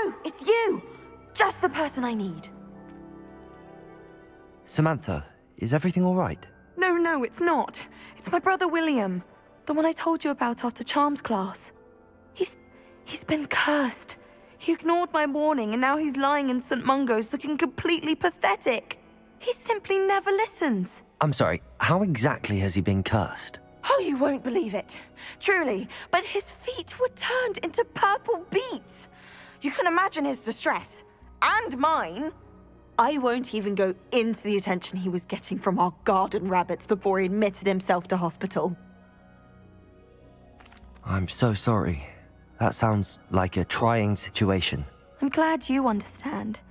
Oh, it's you! Just the person I need. Samantha, is everything all right? No, it's not. It's my brother William. The one I told you about after Charms class. He's been cursed. He ignored my warning and now he's lying in St. Mungo's looking completely pathetic. He simply never listens. I'm sorry, how exactly has he been cursed? Oh, you won't believe it. Truly, but his feet were turned into purple beets. You can imagine his distress. And mine. I won't even go into the attention he was getting from our garden rabbits before he admitted himself to hospital. I'm so sorry. That sounds like a trying situation. I'm glad you understand.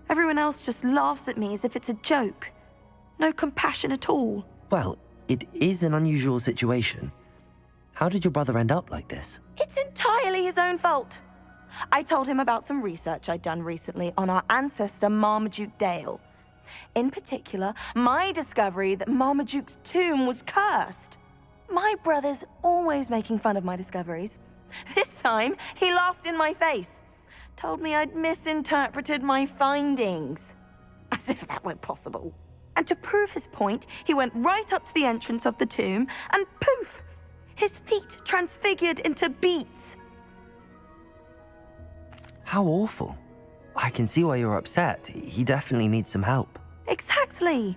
Everyone else just laughs at me as if it's a joke. No compassion at all. Well, it is an unusual situation. How did your brother end up like this? It's entirely his own fault. I told him about some research I'd done recently on our ancestor Marmaduke Dale. In particular, my discovery that Marmaduke's tomb was cursed. My brother's always making fun of my discoveries. This time, he laughed in my face. Told me I'd misinterpreted my findings. As if that were possible. And to prove his point, he went right up to the entrance of the tomb and poof! His feet transfigured into beets. How awful. I can see why you're upset. He definitely needs some help. Exactly.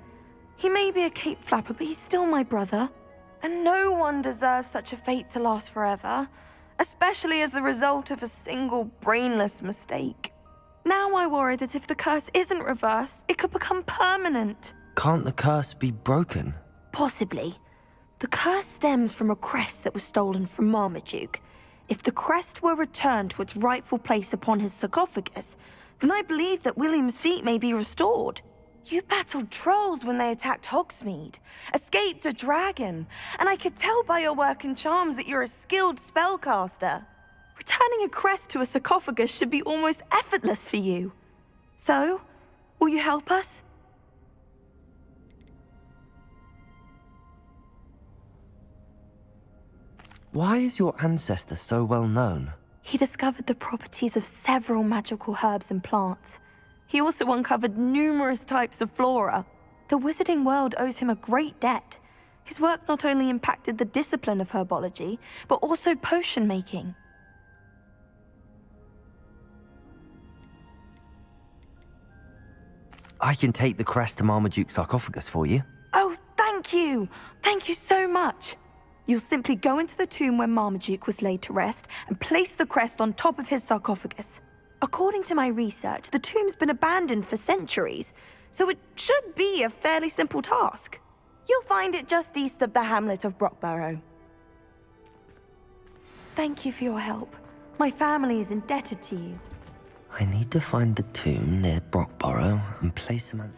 He may be a cape flapper, but he's still my brother. And no one deserves such a fate to last forever, especially as the result of a single brainless mistake. Now I worry that if the curse isn't reversed, it could become permanent. Can't the curse be broken? Possibly. The curse stems from a crest that was stolen from Marmaduke. If the crest were returned to its rightful place upon his sarcophagus, then I believe that William's feet may be restored. You battled trolls when they attacked Hogsmeade, escaped a dragon, and I could tell by your work and charms that you're a skilled spellcaster. Returning a crest to a sarcophagus should be almost effortless for you. So, will you help us? Why is your ancestor so well known? He discovered the properties of several magical herbs and plants. He also uncovered numerous types of flora. The wizarding world owes him a great debt. His work not only impacted the discipline of herbology, but also potion making. I can take the crest to Marmaduke's sarcophagus for you. Oh, thank you! Thank you so much! You'll simply go into the tomb where Marmaduke was laid to rest and place the crest on top of his sarcophagus. According to my research, the tomb's been abandoned for centuries, so it should be a fairly simple task. You'll find it just east of the hamlet of Brockborough. Thank you for your help. My family is indebted to you. I need to find the tomb near Brockborough and place him on...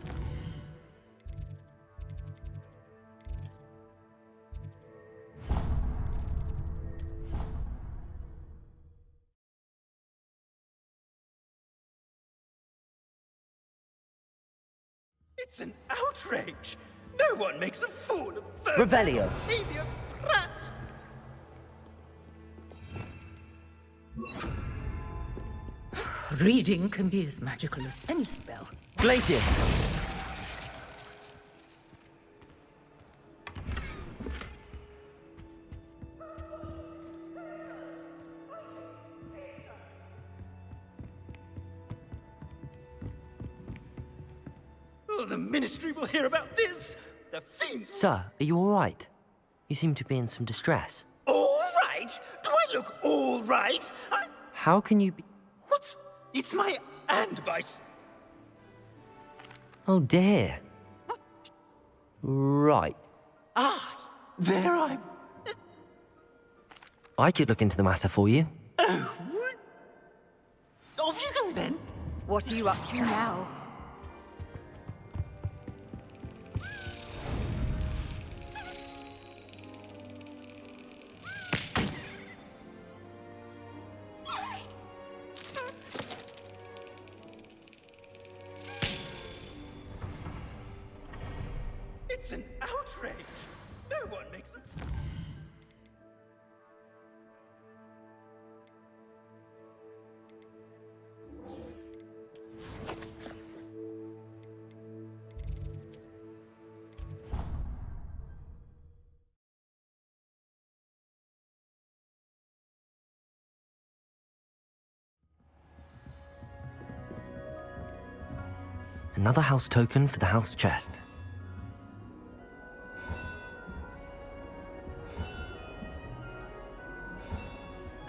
It's an outrage! No one makes a fool of Revelio. Octavius Pratt! Reading can be as magical as any spell. Glacius! Oh, the Ministry will hear about this! The fiends... Sir, are you all right? You seem to be in some distress. All right? Do I look all right? How can you be... What's... It's my Andbice. Oh dear. Right. Ah, there I'm... I could look into the matter for you. Oh, off you go then. What are you up to now? It's an outrage! No one makes a... Another house token for the house chest.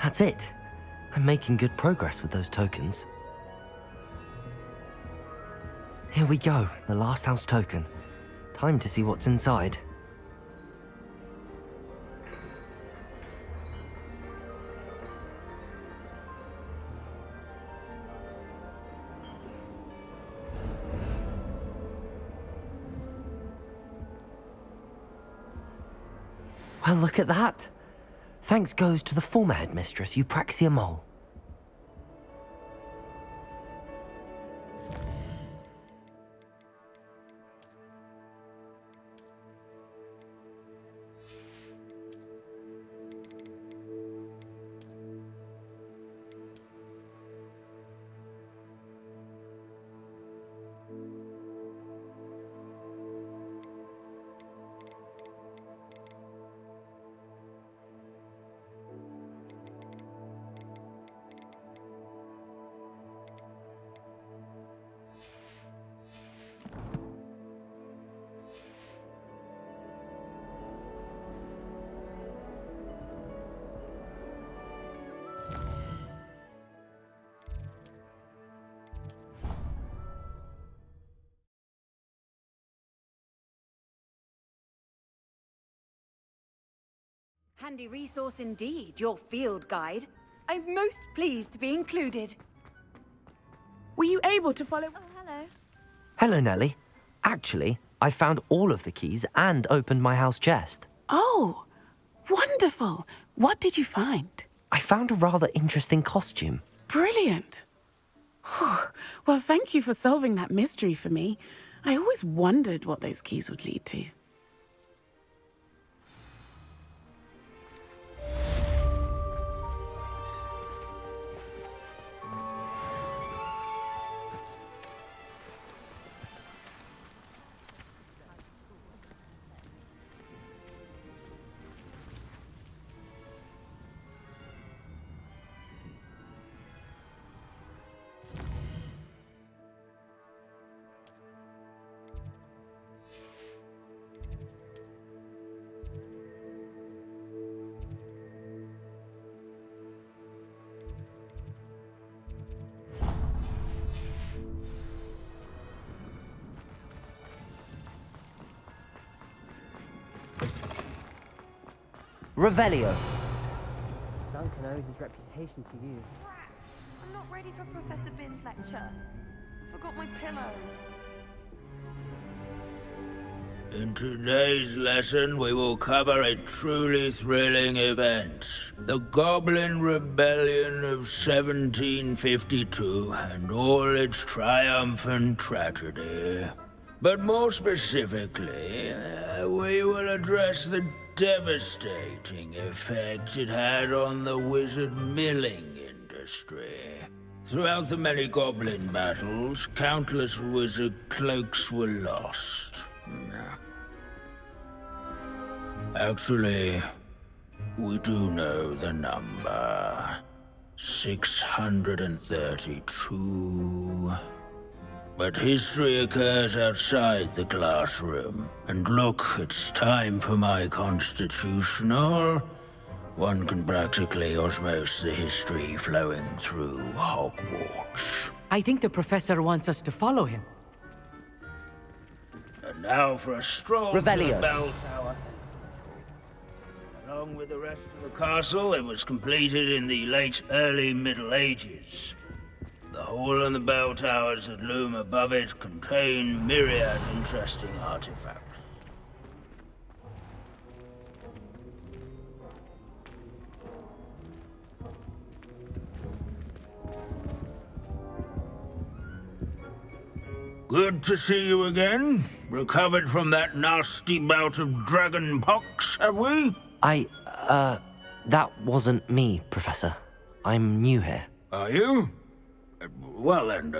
That's it. I'm making good progress with those tokens. Here we go, the last house token. Time to see what's inside. Well, look at that. Thanks goes to the former headmistress, Eupraxia Mole. Handy resource indeed, your field guide. I'm most pleased to be included. Were you able to follow? Oh, hello. Hello, Nellie. Actually, I found all of the keys and opened my house chest. Oh, wonderful. What did you find? I found a rather interesting costume. Brilliant. Whew. Well, thank you for solving that mystery for me. I always wondered what those keys would lead to. Revelio. Duncan owes his reputation to you. I'm not ready for Professor Bin's lecture. I forgot my pillow. In today's lesson, we will cover a truly thrilling event. The Goblin Rebellion of 1752 and all its triumphant tragedy. But more specifically, we will address the devastating effect it had on the wizard milling industry. Throughout the many goblin battles, countless wizard cloaks were lost. Actually, we do know the number. 632. But history occurs outside the classroom. And look, it's time for my constitutional. One can practically osmose the history flowing through Hogwarts. I think the professor wants us to follow him. And now for a stroll to Revelio. the bell tower. Along with the rest of the castle, it was completed in the late early Middle Ages. The hall and the bell towers that loom above it contain myriad interesting artifacts. Good to see you again. Recovered from that nasty bout of dragon pox, have we? That wasn't me, Professor. I'm new here. Are you? Well then,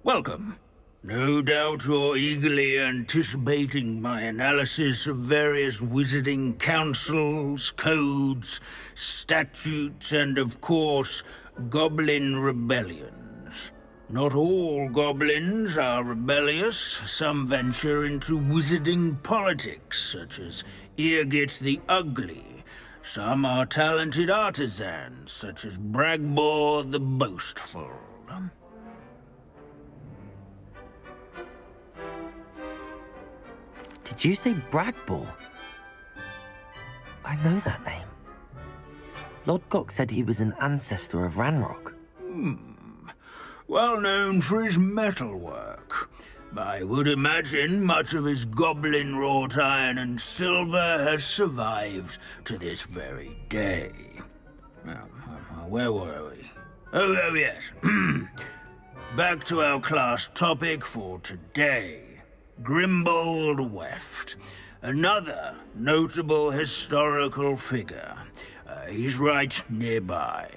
welcome. No doubt you're eagerly anticipating my analysis of various wizarding councils, codes, statutes, and of course, goblin rebellions. Not all goblins are rebellious. Some venture into wizarding politics, such as Eargit the Ugly. Some are talented artisans, such as Bragbor the Boastful. Did you say Bragbor? I know that name. Lord Gok said he was an ancestor of Ranrock. Well known for his metalwork. I would imagine much of his goblin-wrought iron and silver has survived to this very day. Where were we? Oh yes. Back to our class topic for today. Grimbold Weft. Another notable historical figure. He's right nearby.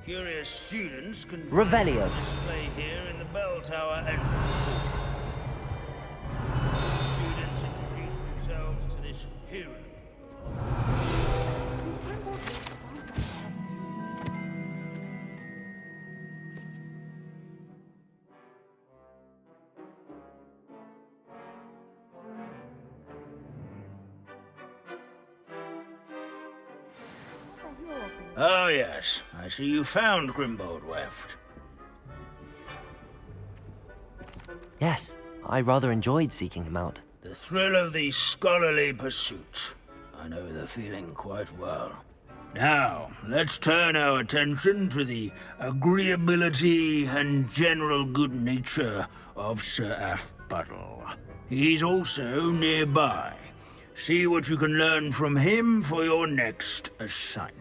Curious students can Revelio. display here in the bell tower entrance. Students introduce themselves to this hero. Oh yes, I see you found Grimbold Weft. Yes, I rather enjoyed seeking him out. The thrill of the scholarly pursuit. I know the feeling quite well. Now, let's turn our attention to the agreeability and general good nature of Sir Afpuddle. He's also nearby. See what you can learn from him for your next assignment.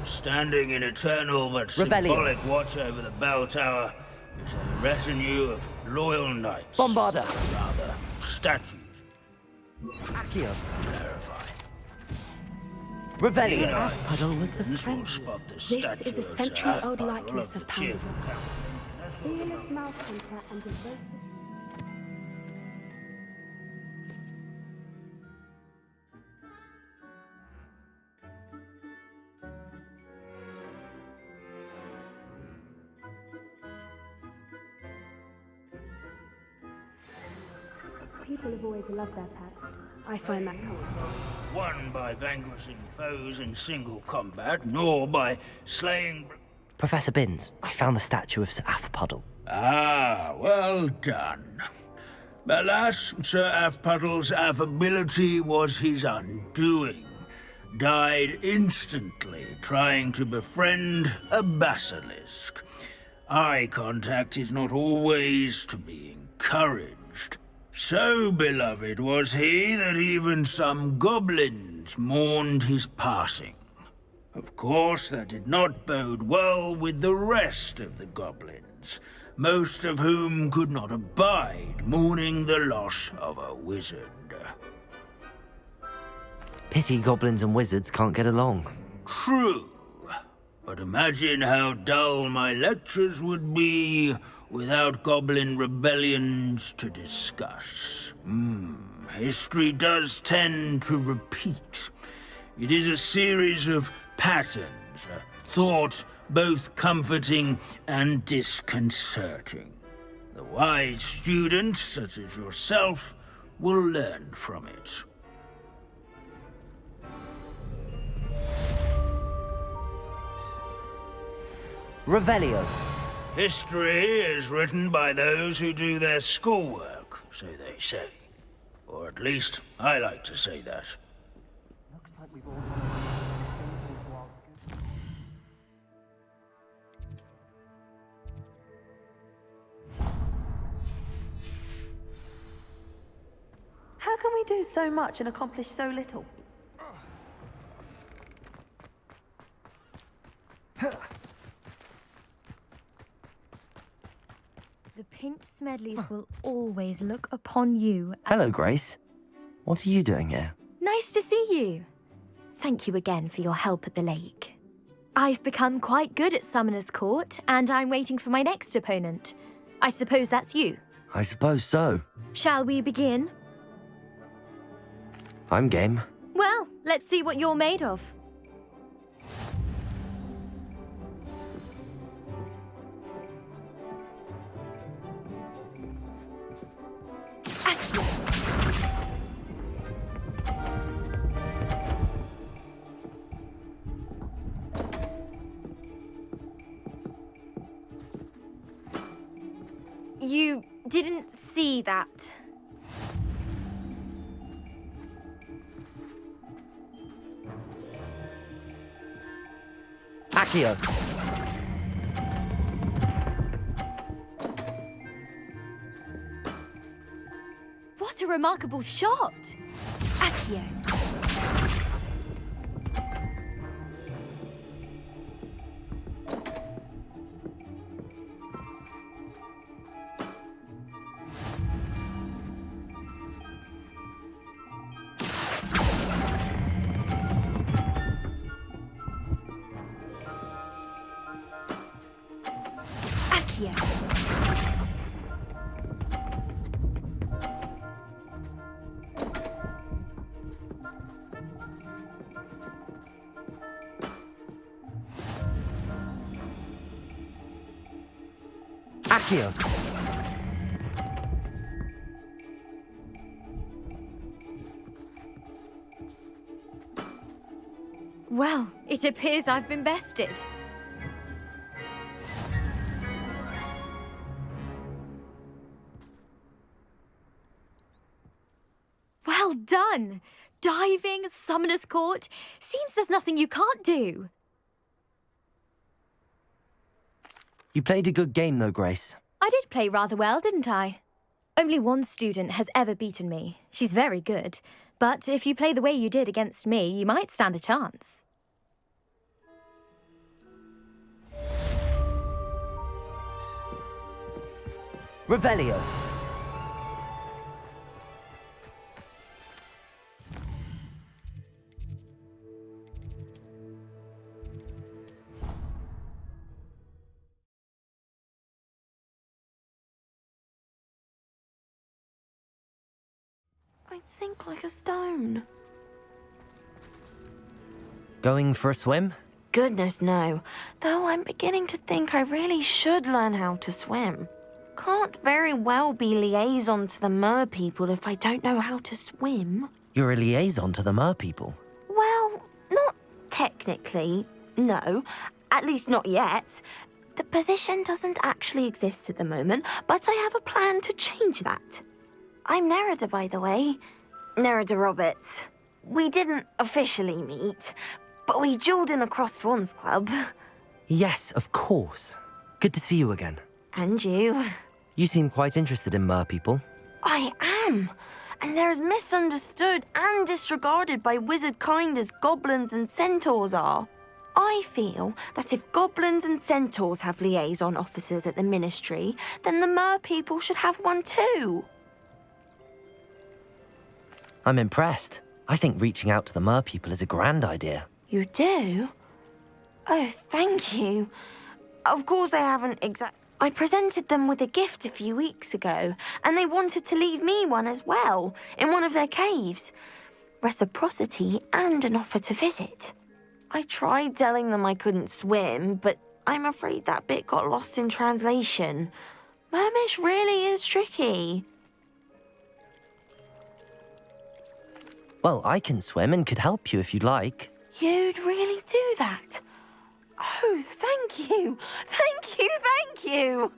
Standing in eternal but symbolic watch over the bell tower is a retinue of loyal knights. Bombarda! Rather, statues. Accio. Clarify. Revelio. Puddle was the This will friend. spot the This statue is a of Sir centuries-old Afpuddle likeness of the cheerful Paladin. Count. People have always loved their pets. I find that helpful. Won by vanquishing foes in single combat, nor by slaying... Professor Binns, I found the statue of Sir Afpuddle. Ah, well done. Alas, Sir Afpuddle's affability was his undoing. Died instantly trying to befriend a basilisk. Eye contact is not always to be encouraged. So beloved was he that even some goblins mourned his passing. Of course, that did not bode well with the rest of the goblins, most of whom could not abide mourning the loss of a wizard. Pity goblins and wizards can't get along. True, but imagine how dull my lectures would be without goblin rebellions to discuss. History does tend to repeat. It is a series of patterns, a thought both comforting and disconcerting. The wise student, such as yourself, will learn from it. Revelio. History is written by those who do their schoolwork, so they say. Or at least, I like to say that. Looks like we've all done things while How can we do so much and accomplish so little? The Pinch Smedleys will always look upon you. Hello, Grace. What are you doing here? Nice to see you. Thank you again for your help at the lake. I've become quite good at Summoner's Court, and I'm waiting for my next opponent. I suppose that's you. I suppose so. Shall we begin? I'm game. Well, let's see what you're made of. Accio. You didn't see that. Accio! What a remarkable shot! Accio. Accio. Accio! Well, it appears I've been bested. Well done! Diving, Summoner's Court. Seems there's nothing you can't do. You played a good game though, Grace. I did play rather well, didn't I? Only one student has ever beaten me. She's very good. But if you play the way you did against me, you might stand a chance. Revelio! I'd sink like a stone. Going for a swim? Goodness, no. Though I'm beginning to think I really should learn how to swim. Can't very well be liaison to the mer people if I don't know how to swim. You're a liaison to the mer people. Well, not technically, no. At least not yet. The position doesn't actually exist at the moment, but I have a plan to change that. I'm Nerida, by the way. Nerida Roberts. We didn't officially meet, but we duelled in the Crossed Swans Club. Yes, of course. Good to see you again. And you. You seem quite interested in mer people. I am. And they're as misunderstood and disregarded by wizard kind as goblins and centaurs are. I feel that if goblins and centaurs have liaison officers at the ministry, then the mer people should have one too. I'm impressed. I think reaching out to the mer people is a grand idea. You do? Oh, thank you. Of course I haven't I presented them with a gift a few weeks ago, and they wanted to leave me one as well, in one of their caves. Reciprocity and an offer to visit. I tried telling them I couldn't swim, but I'm afraid that bit got lost in translation. Mermish really is tricky. Well, I can swim and could help you if you'd like. You'd really do that? Oh, thank you. Thank you, thank you.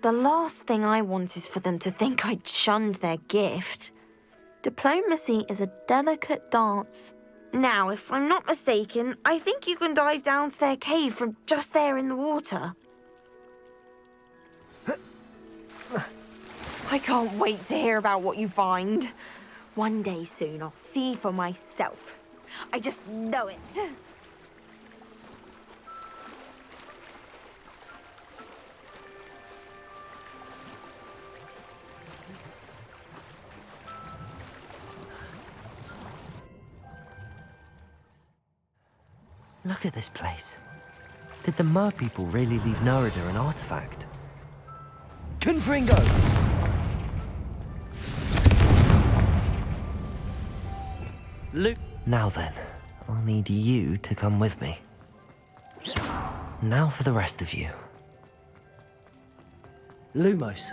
The last thing I want is for them to think I'd shunned their gift. Diplomacy is a delicate dance. Now, if I'm not mistaken, I think you can dive down to their cave from just there in the water. I can't wait to hear about what you find. One day soon, I'll see for myself. I just know it. Look at this place. Did the mer people really leave Nerida an artifact? Confringo! Luke. Now then, I'll need you to come with me. Now for the rest of you. Lumos.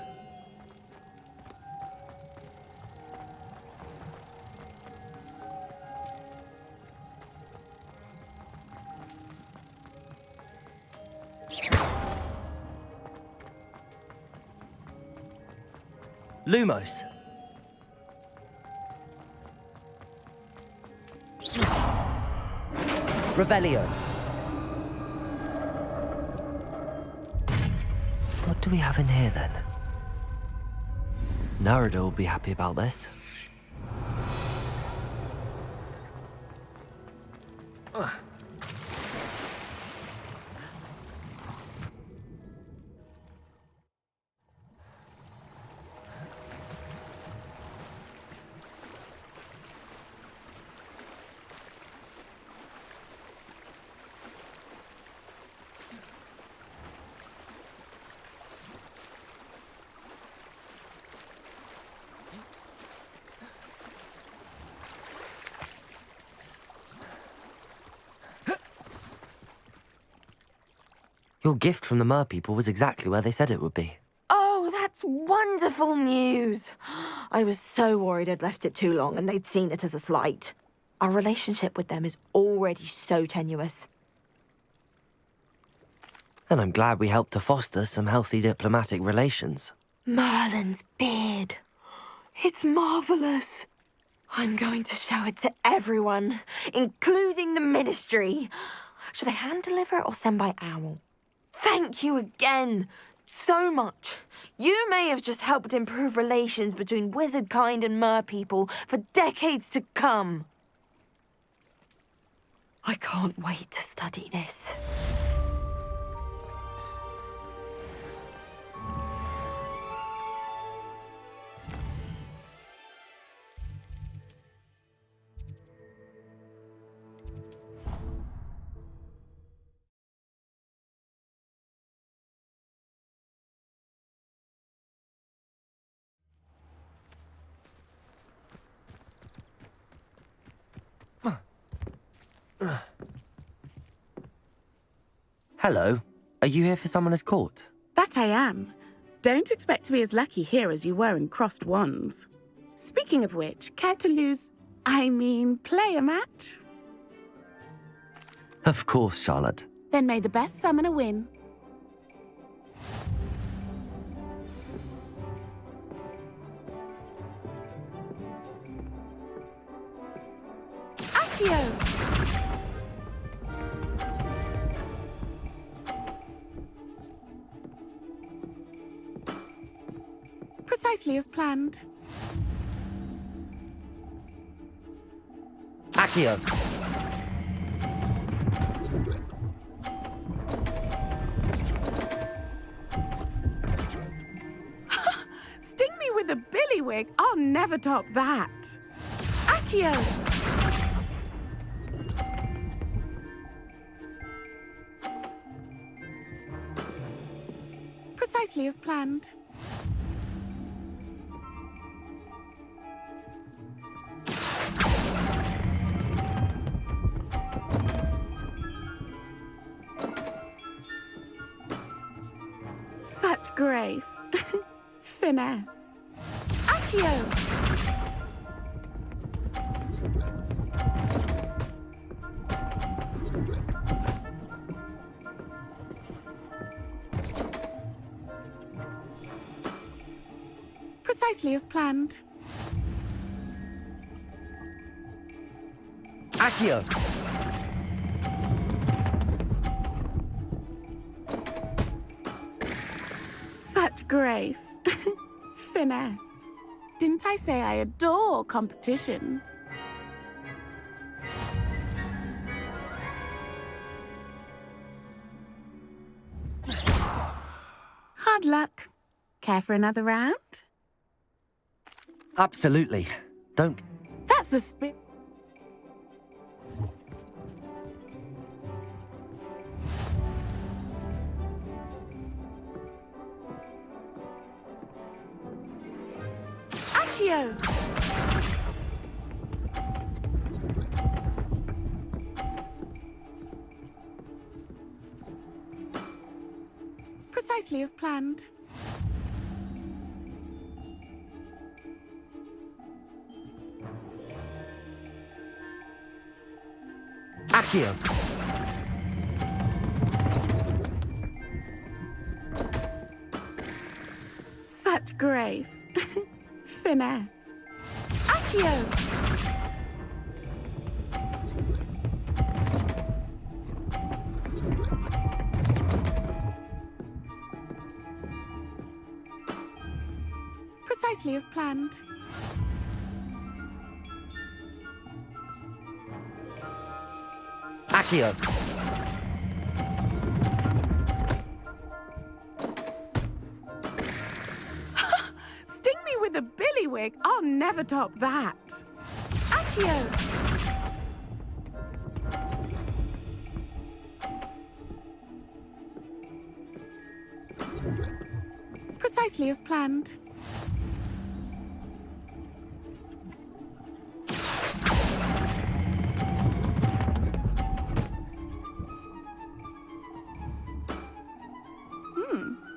Lumos. Revelio. What do we have in here then? Narada will be happy about this. Your gift from the Mer people was exactly where they said it would be. Oh, that's wonderful news. I was so worried I'd left it too long and they'd seen it as a slight. Our relationship with them is already so tenuous. Then I'm glad we helped to foster some healthy diplomatic relations. Merlin's beard. It's marvelous. I'm going to show it to everyone, including the Ministry. Should I hand deliver it or send by owl? Thank you again so much. You may have just helped improve relations between wizard kind and mer people for decades to come. I can't wait to study this. Hello. Are you here for Summoner's Court? That I am. Don't expect to be as lucky here as you were in Crossed Wands. Speaking of which, care to play a match? Of course, Charlotte. Then may the best summoner win. Accio! Precisely as planned. Accio. Sting me with a billywig. I'll never top that. Accio. Precisely as planned. Such grace. Finesse. Accio! Precisely as planned. Accio. Such grace. Finesse. Didn't I say I adore competition? Hard luck. Care for another round? Absolutely. Don't... That's the spirit. Accio! Precisely as planned. Accio. Such grace. finesse. Accio! Precisely as planned. Accio! Sting me with a billywig? I'll never top that. Accio! Precisely as planned.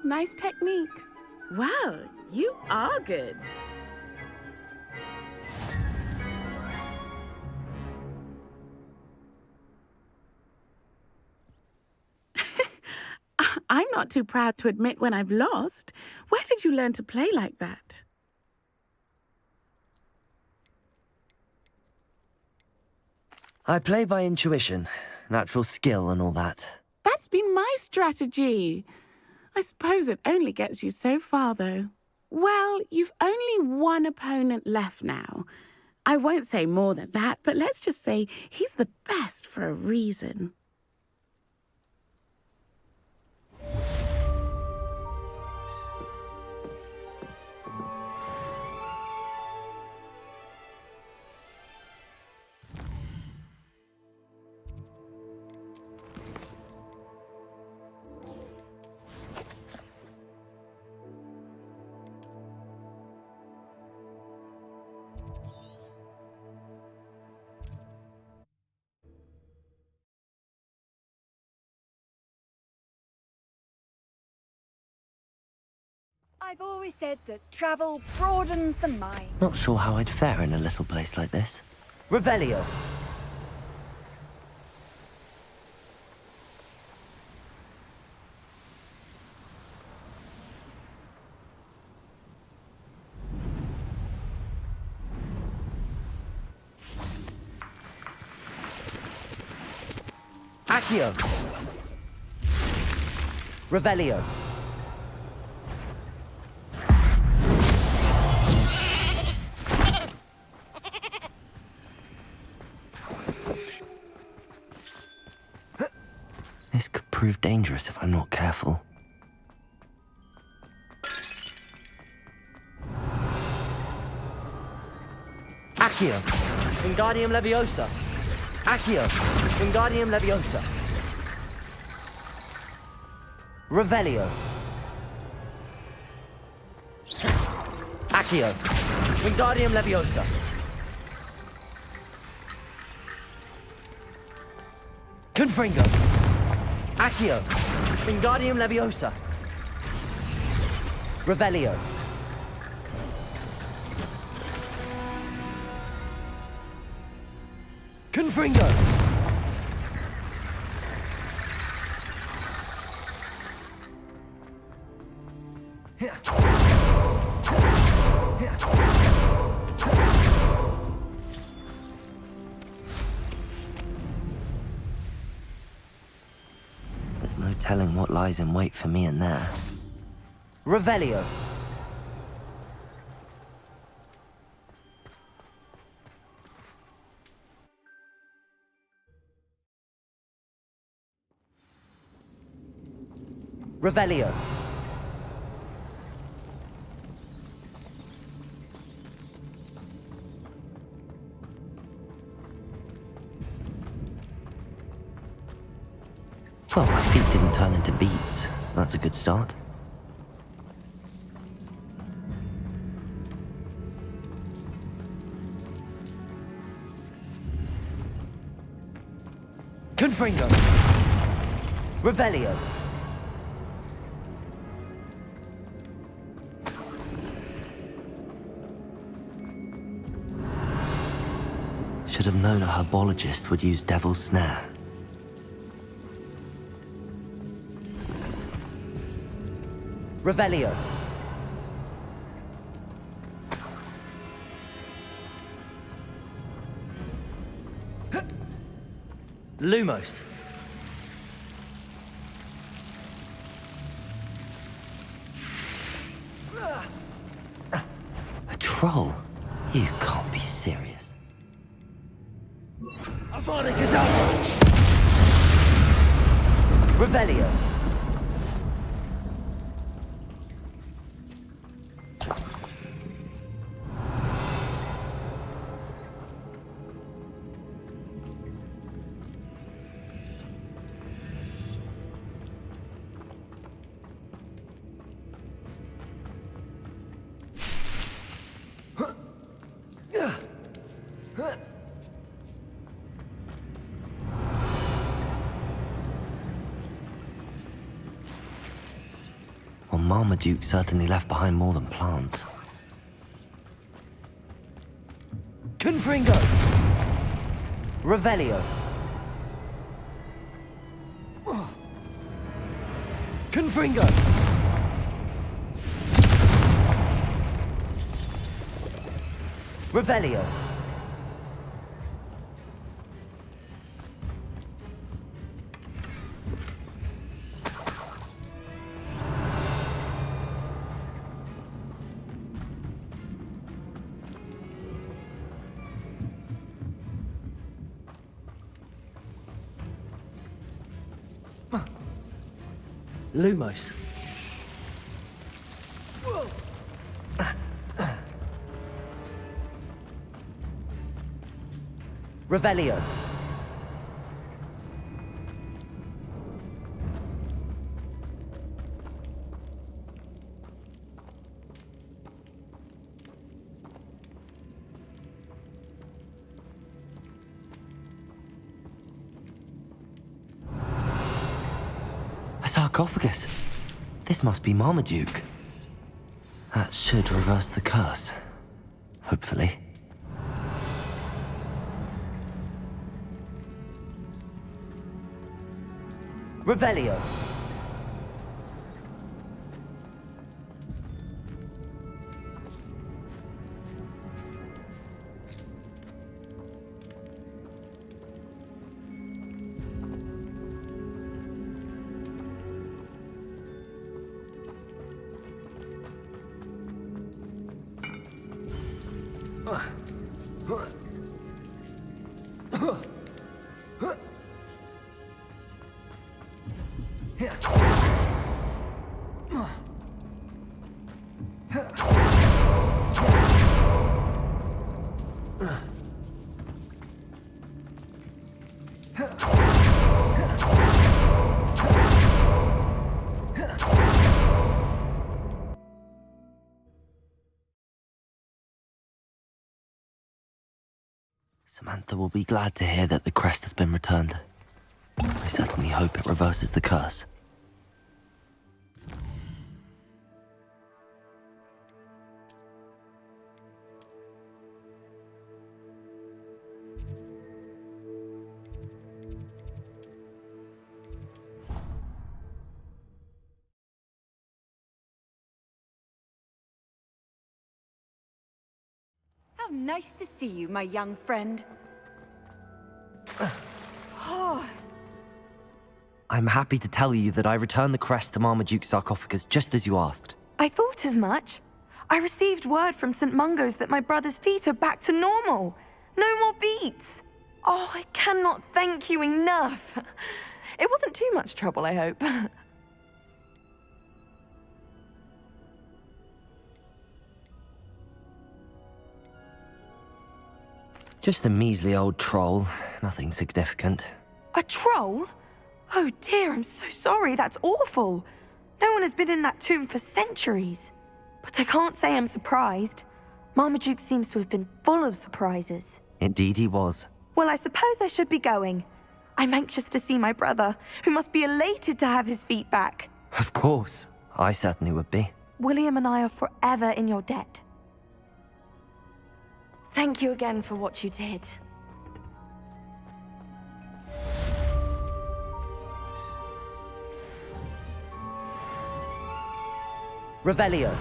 Nice technique. Well, you are good. I'm not too proud to admit when I've lost. Where did you learn to play like that? I play by intuition, natural skill and all that. That's been my strategy. I suppose it only gets you so far, though. Well, you've only one opponent left now. I won't say more than that, but let's just say he's the best for a reason. I've always said that travel broadens the mind. Not sure how I'd fare in a little place like this. Revelio! Accio! Revelio! This could prove dangerous if I'm not careful. Accio! Wingardium Leviosa! Accio! Wingardium Leviosa! Revelio! Accio! Wingardium Leviosa! Confringo! Accio! Wingardium Leviosa! Revelio! Confringo! There's no telling what lies in wait for me in there. Revelio! Revelio! Well, my feet didn't turn into beads. That's a good start. Confringo! Revelio! Should have known a herbologist would use Devil's Snare. Revelio! Lumos. A troll? You can't be serious. Avada Kedavra! Revelio. Well, Marmaduke certainly left behind more than plants. Confringo! Revelio. Confringo! Revelio. Lumos. Revelio. A sarcophagus. This must be Marmaduke. That should reverse the curse. Hopefully. Revelio. Samantha will be glad to hear that the crest has been returned. I certainly hope it reverses the curse. How nice to see you, my young friend. I'm happy to tell you that I returned the crest to Marmaduke's sarcophagus just as you asked. I thought as much. I received word from St. Mungo's that my brother's feet are back to normal. No more beats. Oh, I cannot thank you enough. It wasn't too much trouble, I hope. Just a measly old troll, nothing significant. A troll? Oh dear, I'm so sorry, that's awful. No one has been in that tomb for centuries. But I can't say I'm surprised. Marmaduke seems to have been full of surprises. Indeed he was. Well, I suppose I should be going. I'm anxious to see my brother, who must be elated to have his feet back. Of course, I certainly would be. William and I are forever in your debt. Thank you again for what you did. Revelio.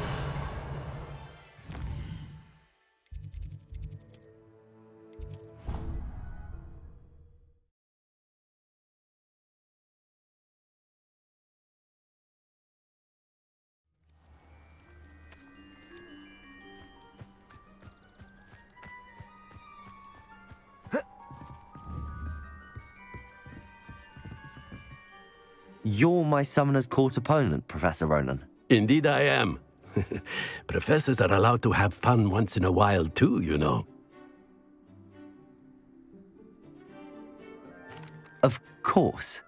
You're my Summoner's Court opponent, Professor Ronan. Indeed I am. Professors are allowed to have fun once in a while too, you know. Of course.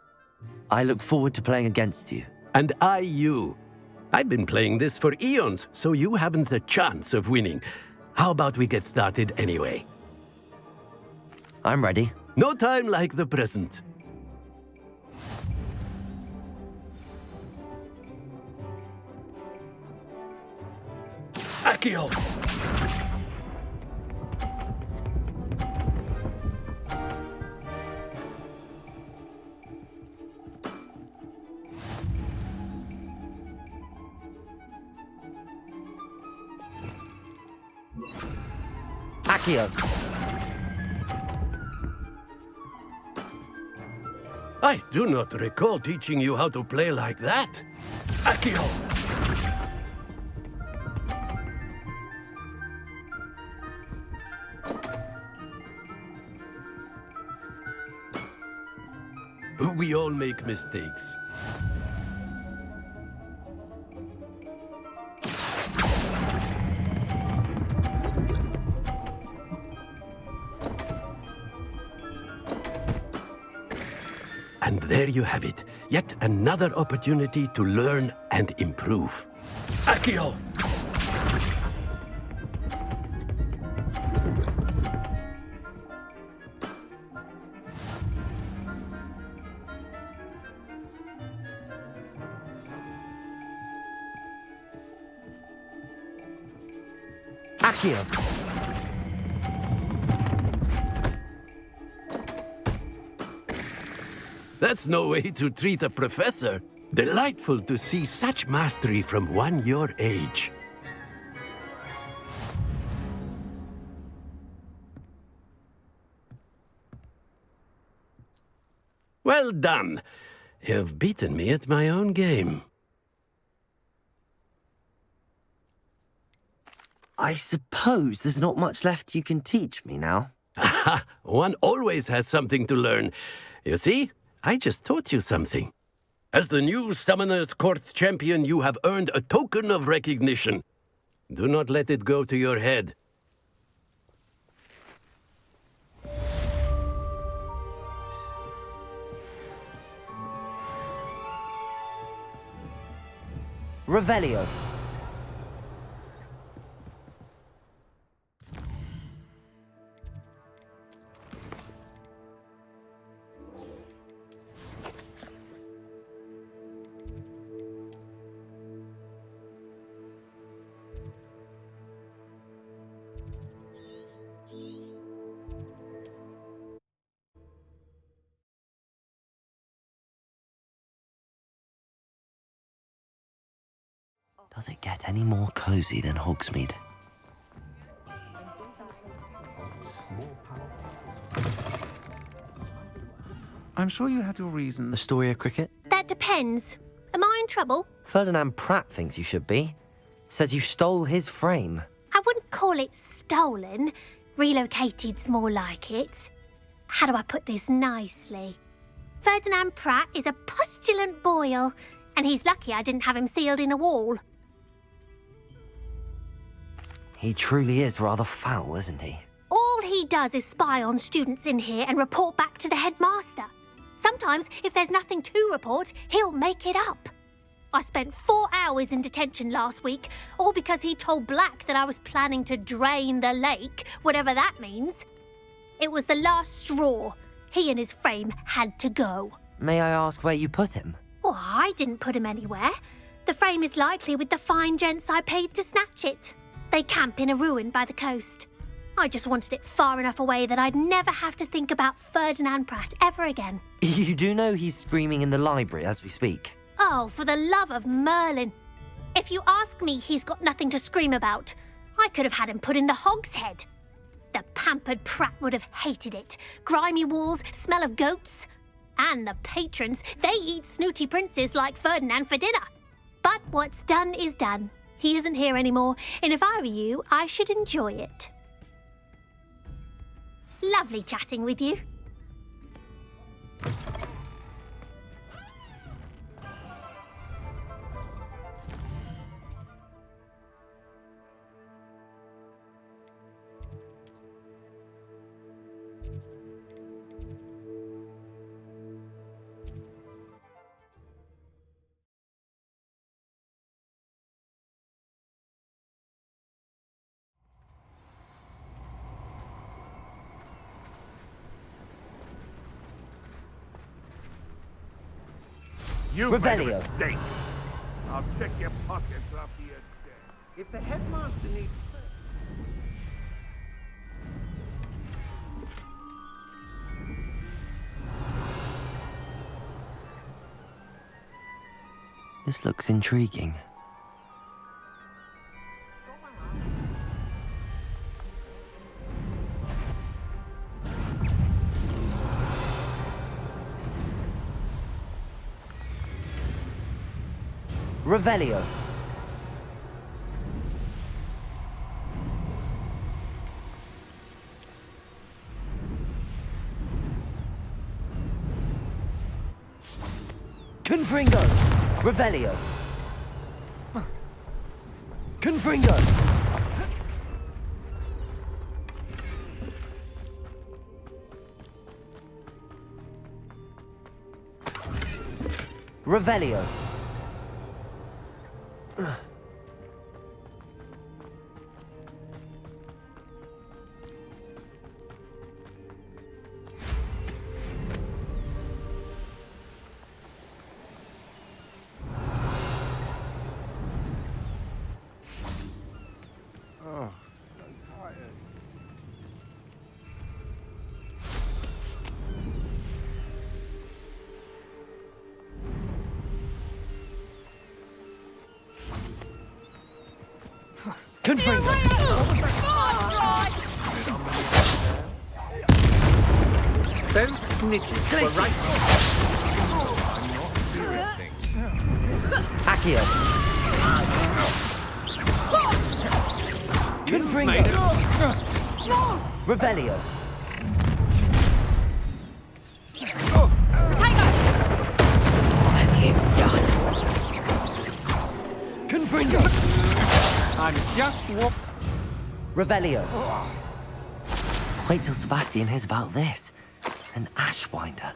I look forward to playing against you. And I you. I've been playing this for eons, so you haven't a chance of winning. How about we get started anyway? I'm ready. No time like the present. Accio! Accio! I do not recall teaching you how to play like that. Accio! We all make mistakes. And there you have it. Yet another opportunity to learn and improve. Accio! Accio! That's no way to treat a professor. Delightful to see such mastery from one your age. Well done. You've beaten me at my own game. I suppose there's not much left you can teach me now. Aha! One always has something to learn. You see, I just taught you something. As the new Summoner's Court champion, you have earned a token of recognition. Do not let it go to your head. Revelio. Does it get any more cozy than Hogsmeade? I'm sure you had your reasons. Astoria Cricket? That depends. Am I in trouble? Ferdinand Pratt thinks you should be. Says you stole his frame. I wouldn't call it stolen. Relocated's more like it. How do I put this nicely? Ferdinand Pratt is a postulant boil, and he's lucky I didn't have him sealed in a wall. He truly is rather foul, isn't he? All he does is spy on students in here and report back to the headmaster. Sometimes, if there's nothing to report, he'll make it up. I spent 4 hours in detention last week, all because he told Black that I was planning to drain the lake, whatever that means. It was the last straw. He and his frame had to go. May I ask where you put him? Well, I didn't put him anywhere. The frame is likely with the fine gents I paid to snatch it. They camp in a ruin by the coast. I just wanted it far enough away that I'd never have to think about Ferdinand Pratt ever again. You do know he's screaming in the library as we speak. Oh, for the love of Merlin. If you ask me, he's got nothing to scream about. I could have had him put in the hogshead. The pampered Pratt would have hated it. Grimy walls, smell of goats. And the patrons, they eat snooty princes like Ferdinand for dinner. But what's done is done. He isn't here anymore, and if I were you, I should enjoy it. Lovely chatting with you. You Revelio. made a mistake. I'll check your pockets after you're dead. If the headmaster needs... This looks intriguing. Revelio. Confringo. Revelio. Confringo. Revelio. Oh, I'm tired. Confringo. Those snitches were right. I'm not serious things. Accio. Confringo. Revelio. What have you done? Confringo. I'm just Revelio. Wait till Sebastian hears about this. An Ashwinder.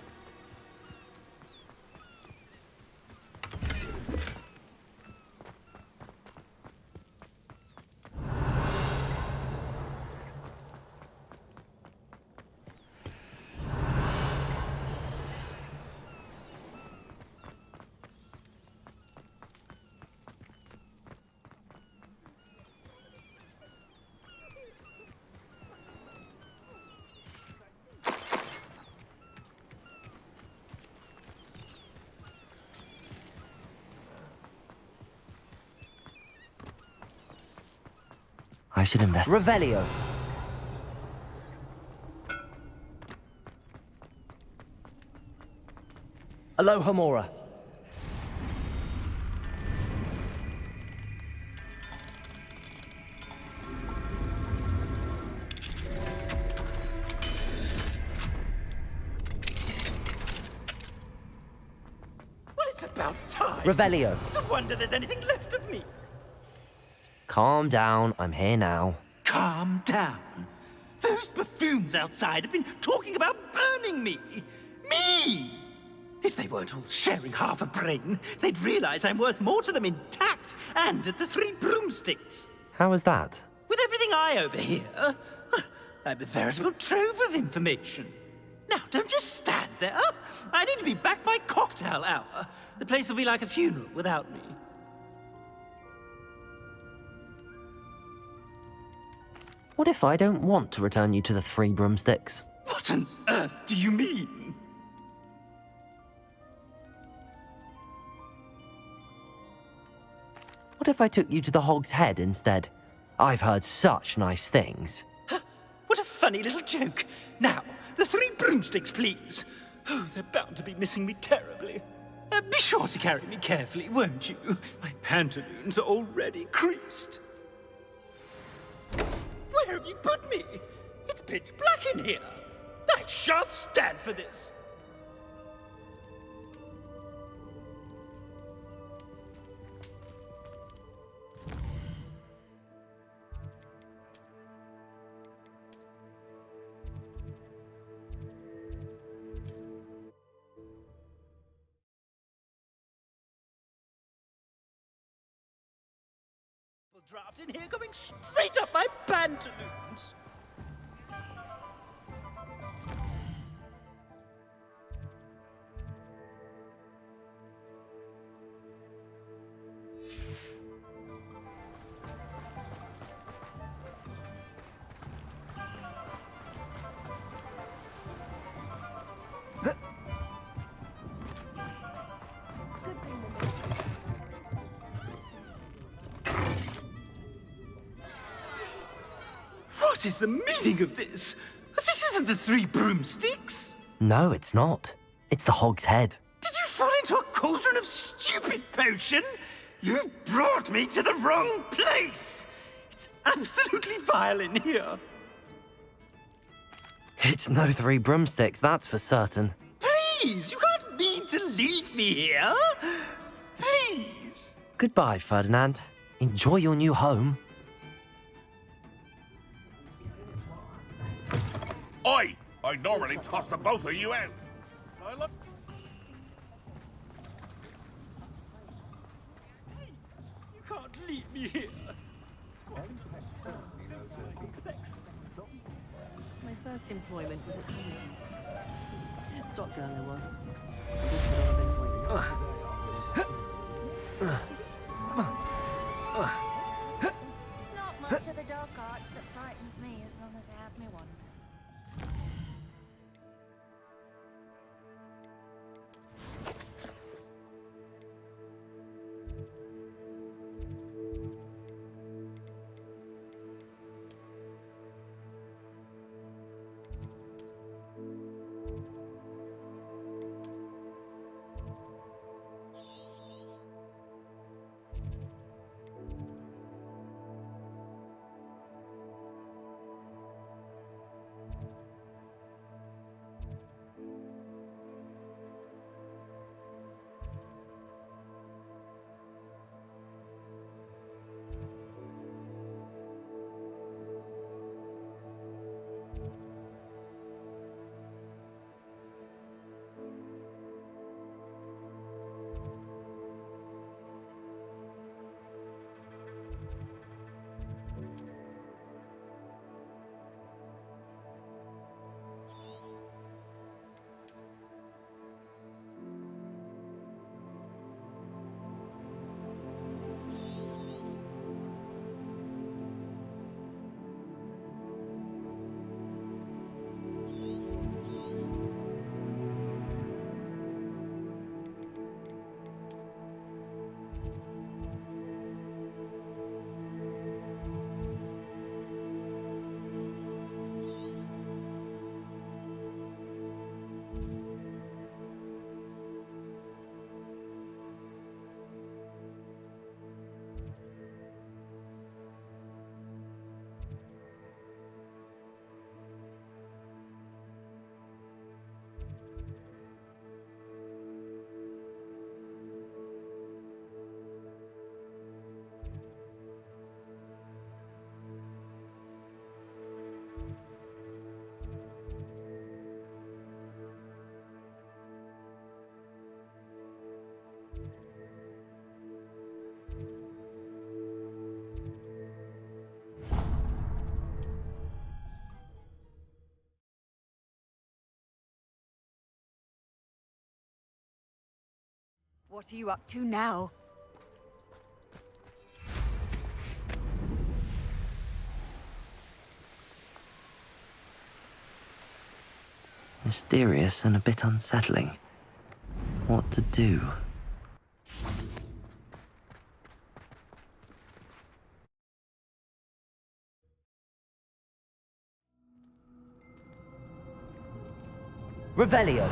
I should invest. Revelio. Aloha Mora. Well, it's about time. Revelio. It's a wonder there's anything left of me. Calm down, I'm here now. Calm down. Those buffoons outside have been talking about burning me. Me! If they weren't all sharing half a brain, they'd realize I'm worth more to them intact and at the Three Broomsticks. How was that? With everything I overhear, I'm a veritable trove of information. Now, don't just stand there. I need to be back by cocktail hour. The place will be like a funeral without me. What if I don't want to return you to the Three Broomsticks? What on earth do you mean? What if I took you to the Hog's Head instead? I've heard such nice things. What a funny little joke. Now, the Three Broomsticks, please. Oh, they're bound to be missing me terribly. Be sure to carry me carefully, won't you? My pantaloons are already creased. Where have you put me? It's pitch black in here. I shan't stand for this. draft in here going straight up my pantaloons. What is the meaning of this? This isn't the Three Broomsticks! No, it's not. It's the Hog's Head. Did you fall into a cauldron of stupid potion? You've brought me to the wrong place! It's absolutely vile in here. It's no Three Broomsticks, that's for certain. Please, you can't mean to leave me here. Please. Goodbye, Ferdinand. Enjoy your new home. Oi! I normally toss the both of you out. I love... You can't leave me here. My first employment was at home. Stock girl I was. Not much of the dark arts that frightens me as long as I have me one. What are you up to now? Mysterious and a bit unsettling. What to do? Revelio.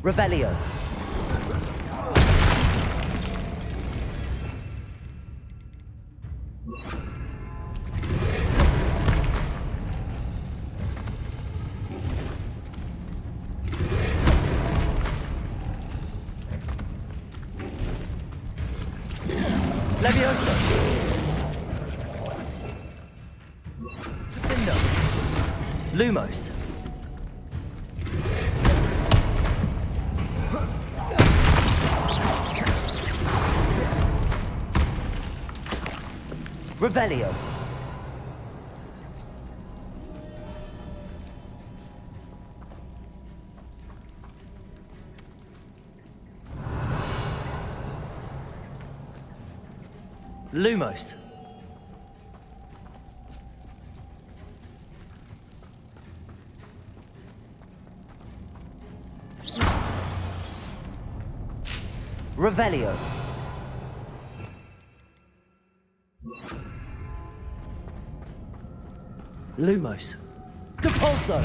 Revelio. Lumos. Revelio. Lumos. Revelio. Lumos. Depulso.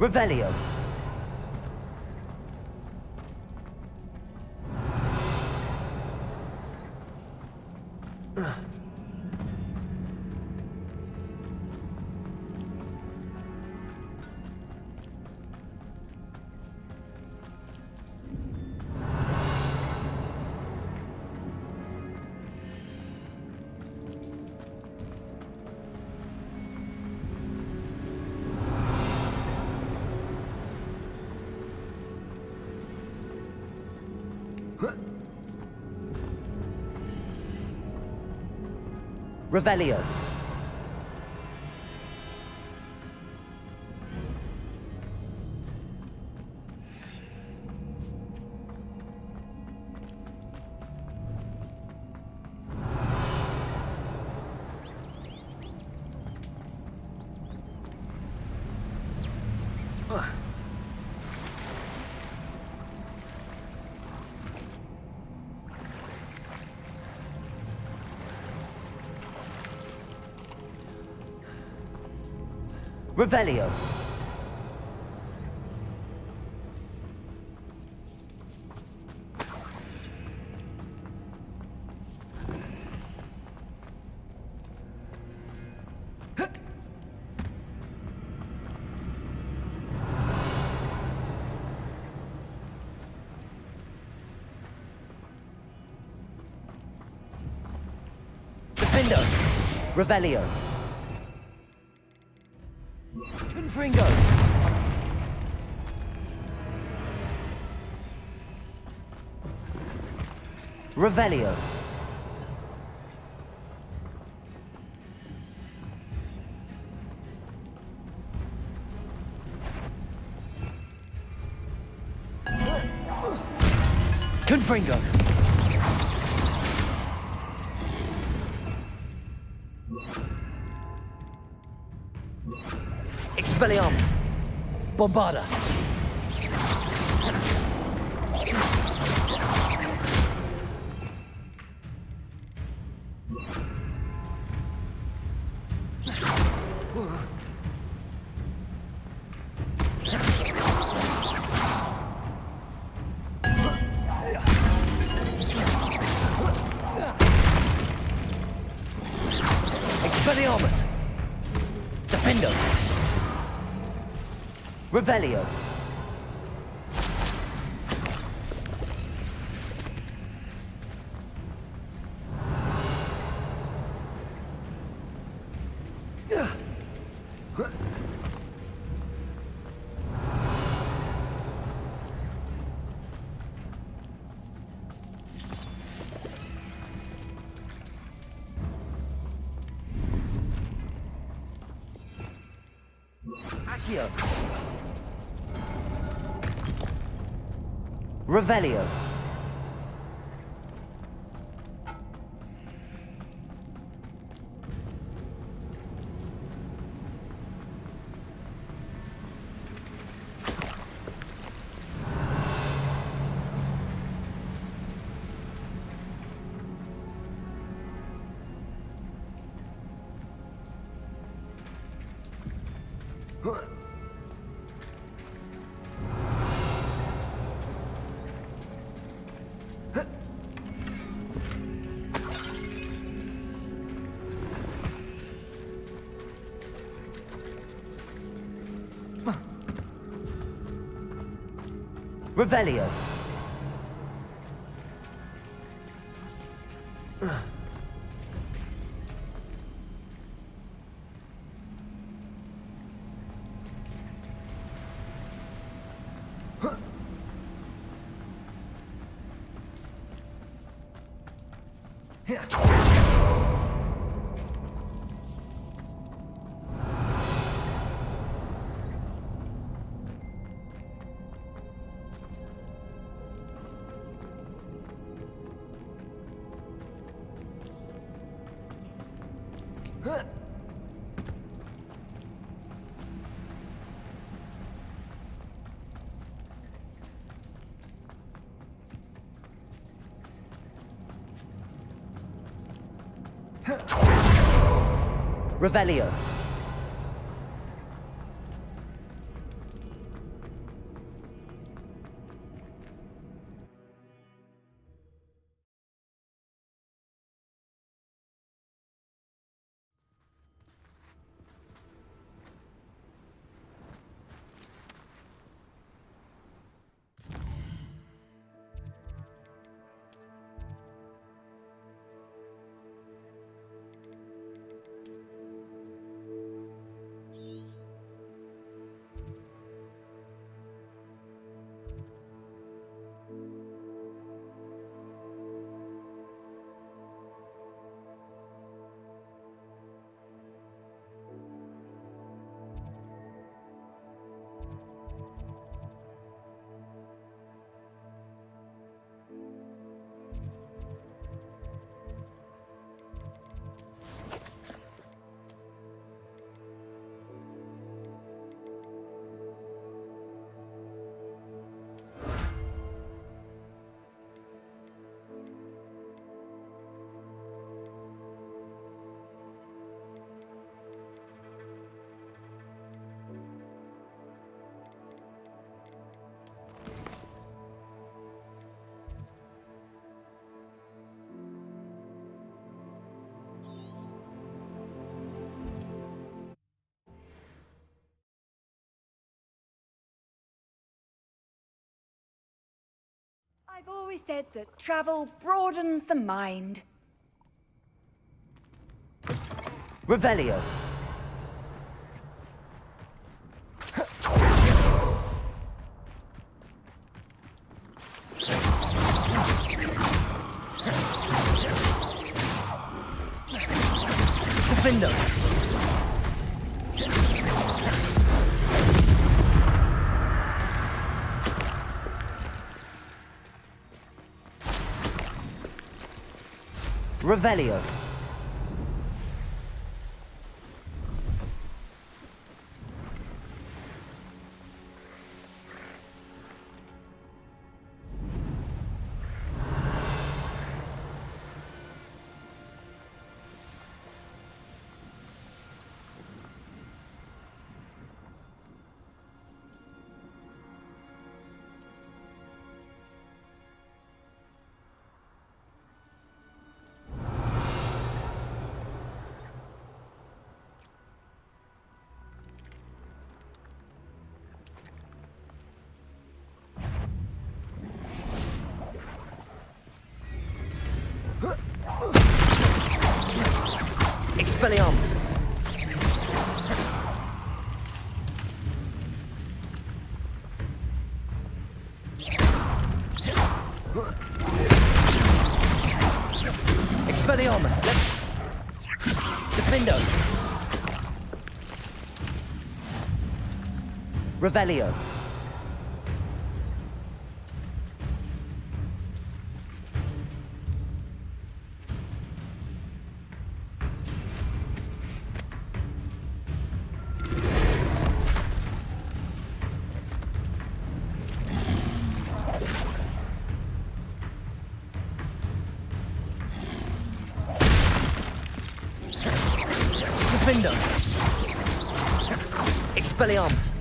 Revelio. Revelio. Revelio. Defendo. Revelio. Confringo. Revelio. Confringo. Expelliarmus. Bombarda. Expelliarmus. Defendo. Revelio. Accio. Revelio. Revelio. Revelio. I've always said that travel broadens the mind. Revelio. Defender. Revelio. Expelliarmus. Expelliarmus. Defendo. Revelio. Defender. Expelliarmus.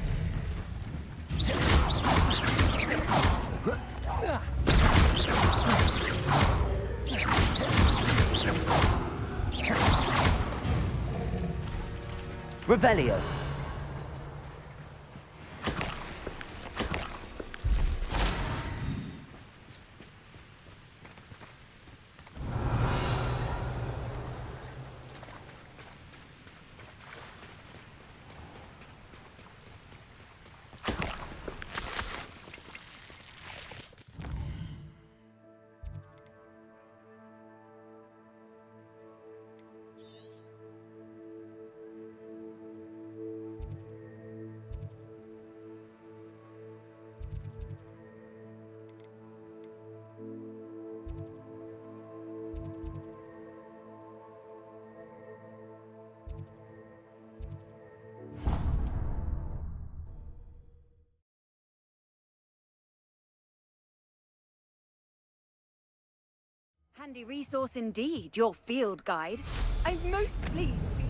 Revelio. Handy resource indeed, your field guide. I'm most pleased to be...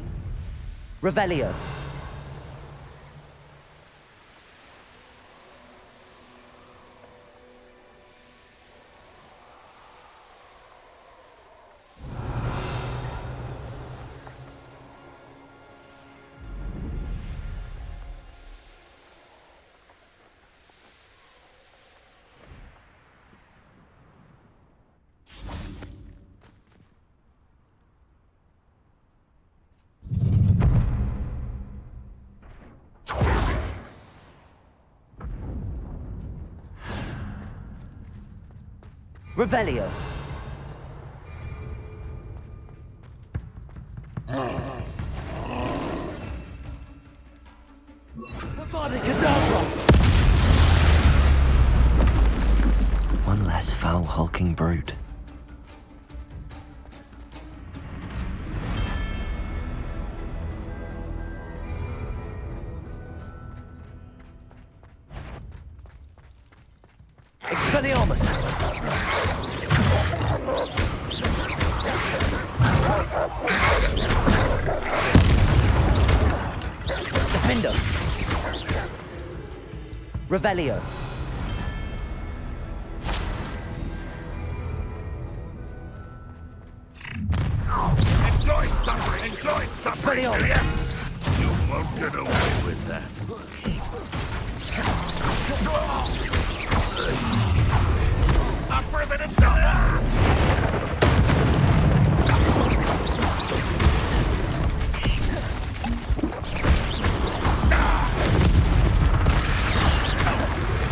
Revelio. Revelio. One less foul hulking brute. Expelliarmus. Defender. Revelio. Enjoy suffering! Enjoy suffering! Expelliarmus. You won't get away with that. Not for a minute!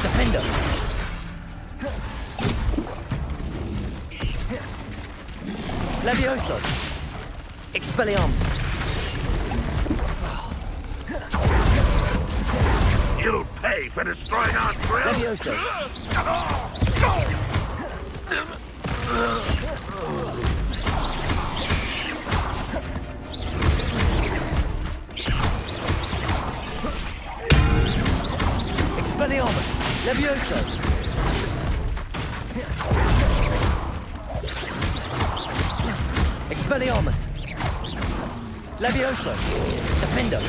Defender. Levioso. Expelliarmus. You'll pay for destroying our drill! Levioso. Expelliarmus. Levioso. Expelliarmus. Levioso. Defender.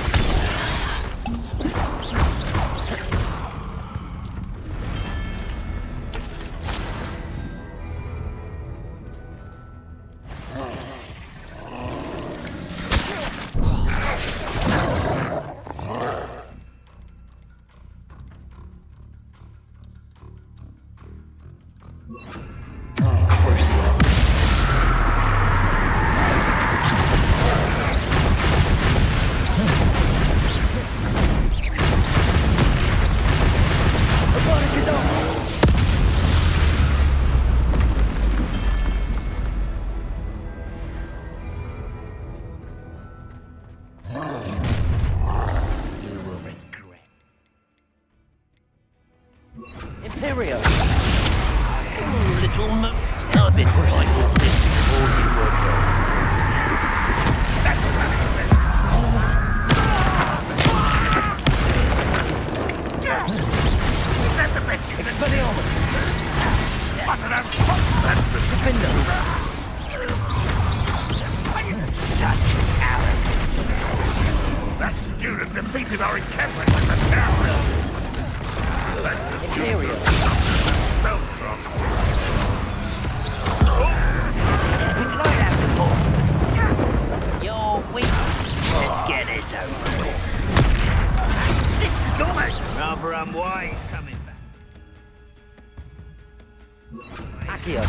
bit of vital tip before you were born. Is that the best you can do? That's the spindle. Such arrogance. That student defeated our encampment with the tower. That's the student. Spell drop. I've seen anything like that before. You're weak. Let's get this over with. This is almost rather unwise coming back. Accio.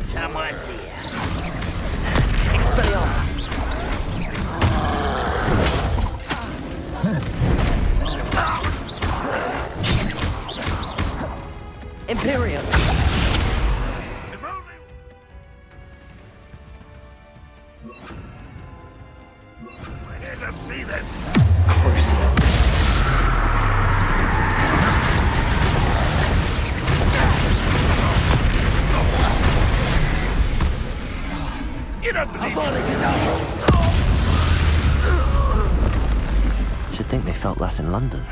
Someone's here. Expelliarmus. Imperium. We're here to see this. Crucio. You don't believe Should think they felt that in London.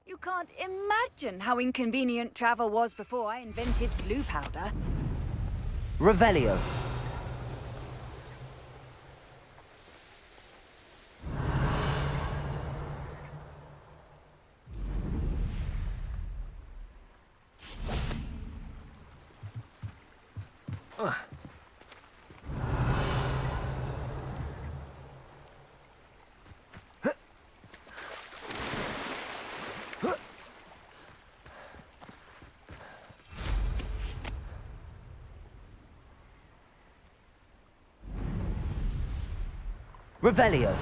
You can't imagine how inconvenient travel was before I invented blue powder. Revelio. Revelio.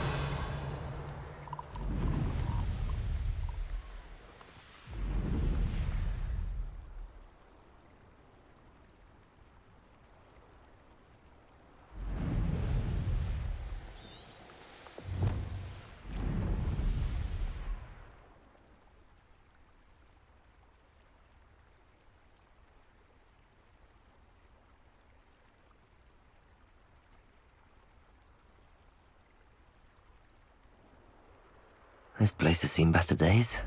This place has seen better days.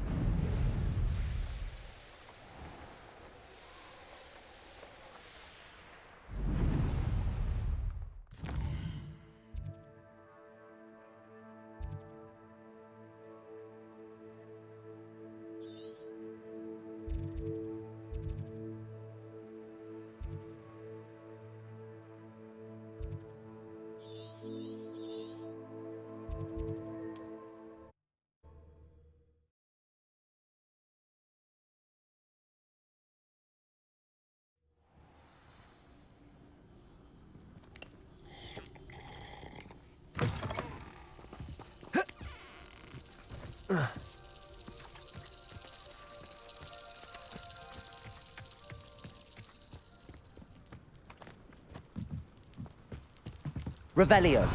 Revelio.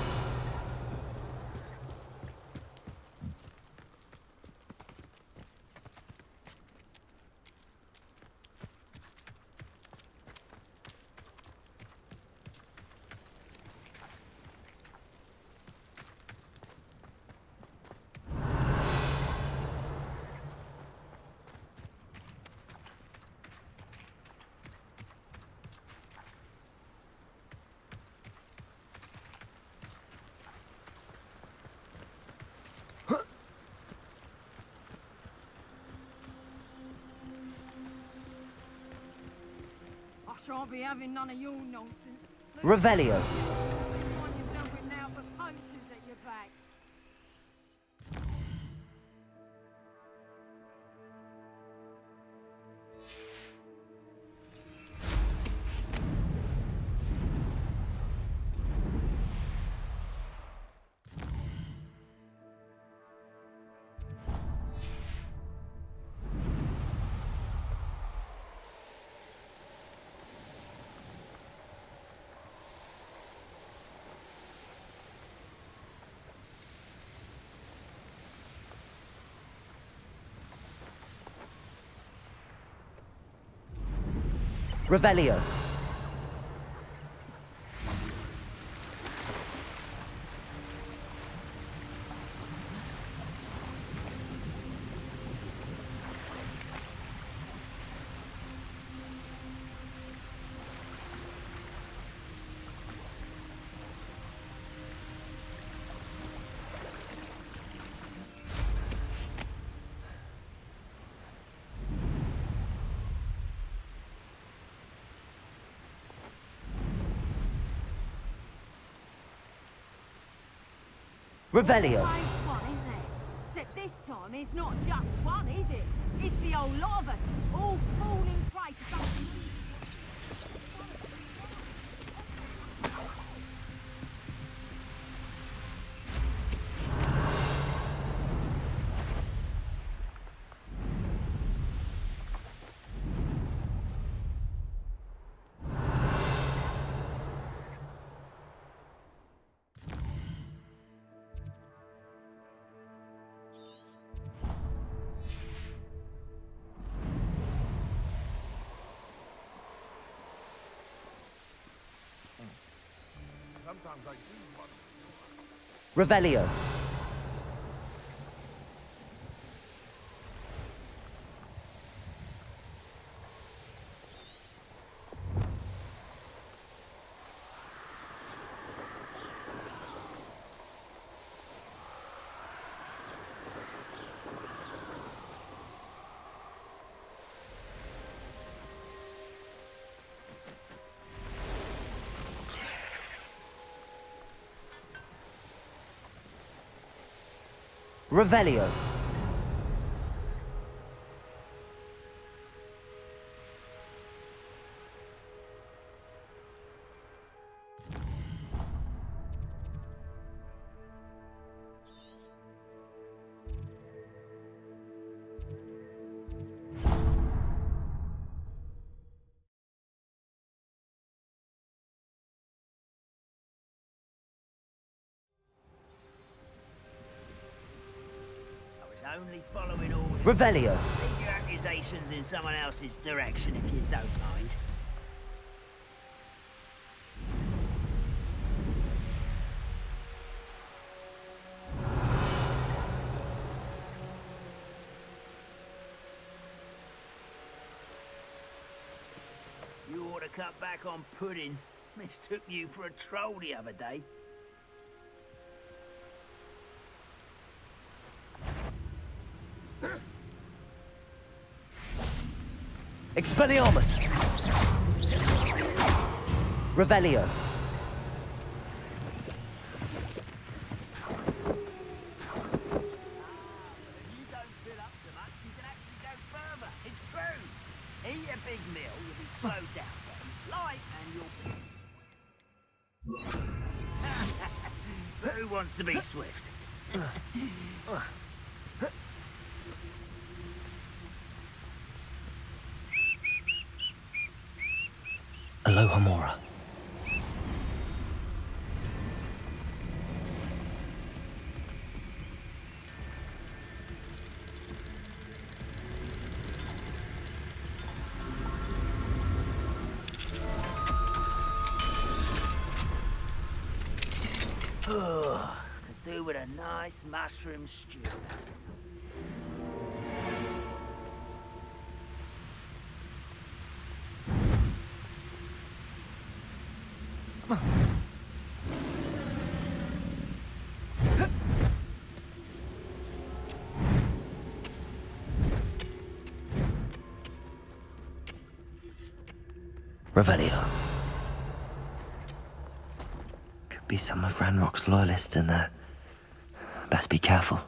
I shan't be having none of your nonsense. Revelio. One you've done with now for posters at your back. Revelio. Revelio. One, isn't it? Except this time it's not just one, is it? It's the whole lot of us, all falling prey to something. Sometimes I do wonder. Revelio. Revelio. Only following orders. Revelio. Leave your accusations in someone else's direction if you don't mind. You ought to cut back on pudding. Mistook you for a troll the other day. Expelliarmus. Revelio. Eat a big meal, you'll be slowed down. Light and you'll... Who wants to be swift? Aloha Mora. Could do with a nice mushroom stew. Revelio. Could be some of Ranrock's loyalists in there. Best be careful.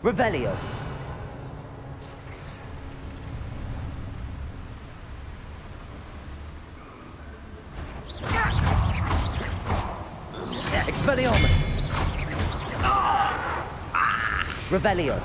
Revelio. Expelliarmus. Revelio.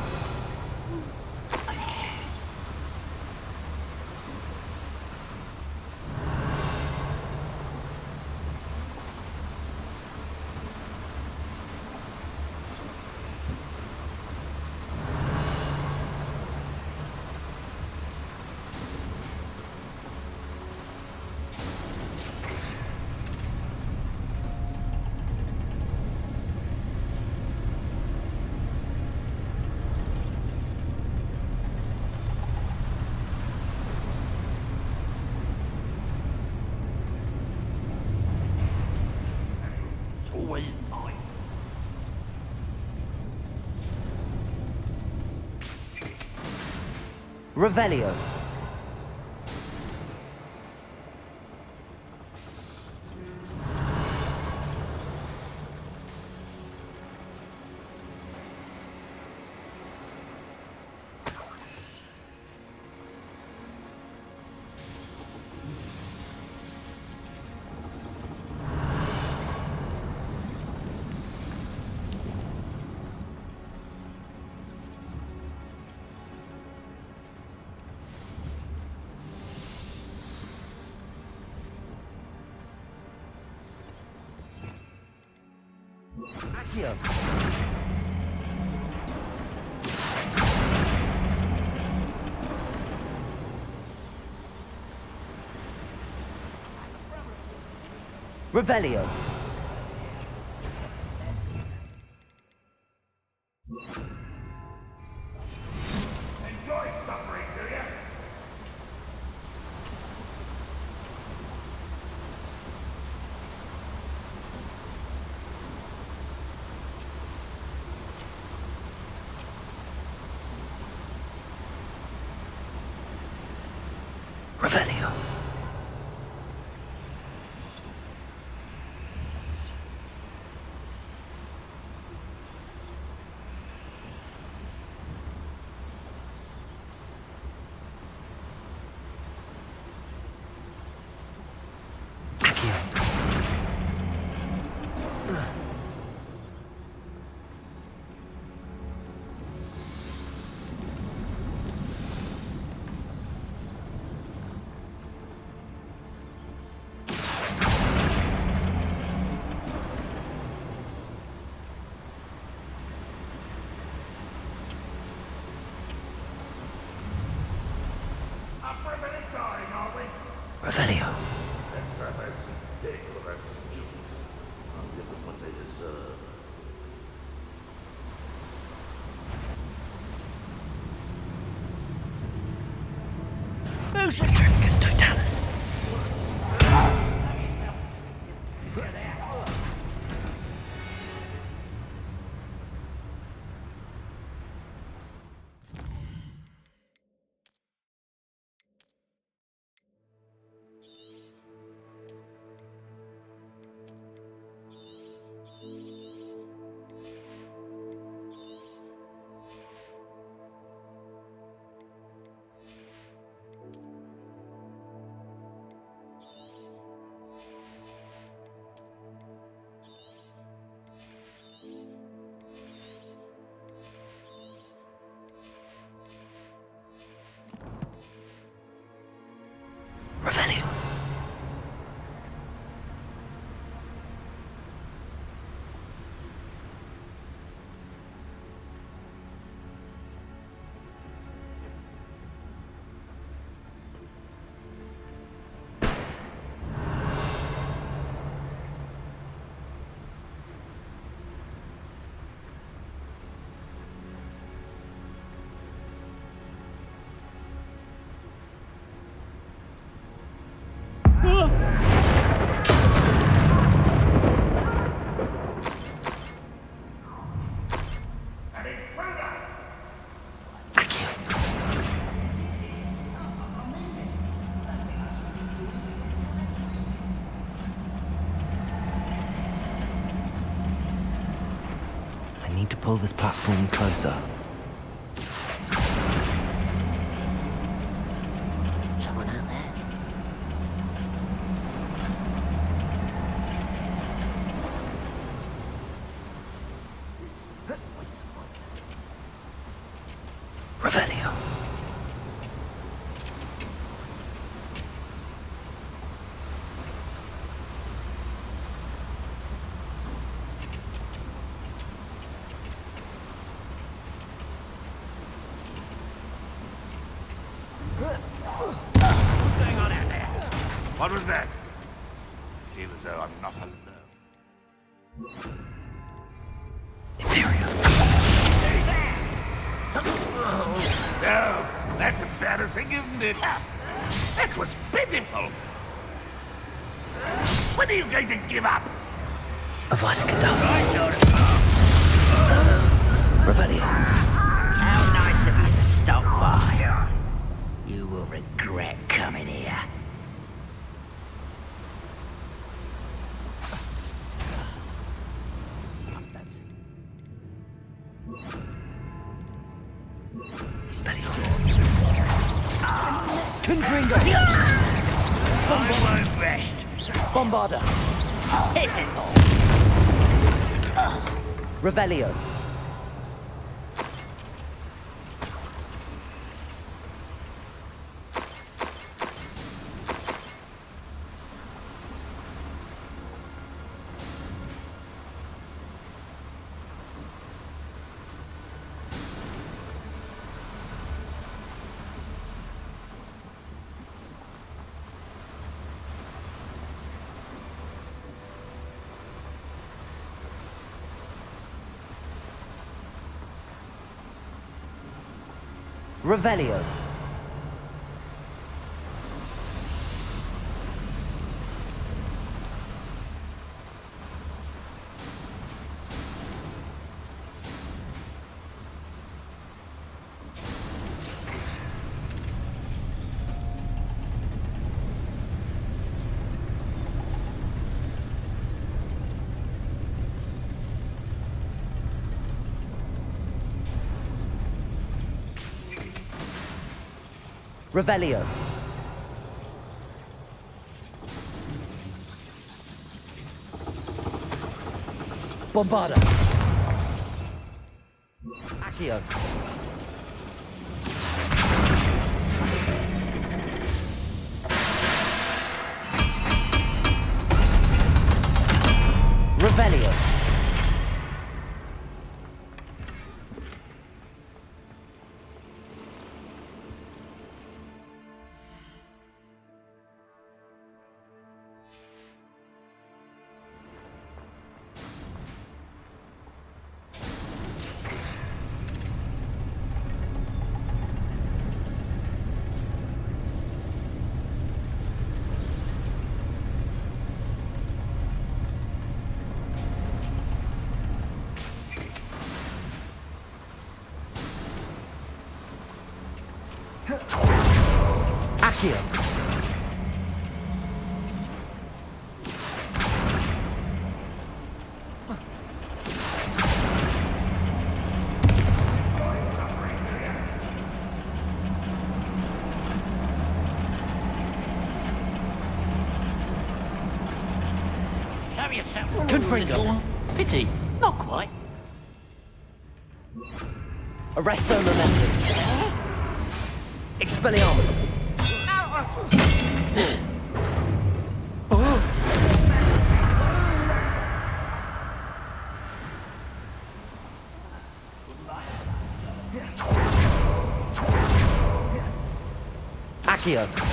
Always mine. Revelio. Accio. Revelio. Enjoy suffering, do you? Revelio. Up for a minute dying, are we? Revelio. Let's have a steak or that stew. I'll give them what they deserve. Trifficus totalis. Revelio. I need to pull this platform closer. Someone out there? Revelio. What's going on out there? What was that? I feel as though I'm not alone. No, that's embarrassing, isn't it? That was pitiful. When are you going to give up? Avada Kedavra. Revelio. How nice of you to stop by. You will regret coming here. Confringo! I won't rest. Bombarda! Hit it all. Revelio. Revelio. Revelio. Bombarda. Accio. Revelio. Accio. Show yourself. Confringo. Pity, not quite. Arresto Momentum. Expelliarmus. Accio.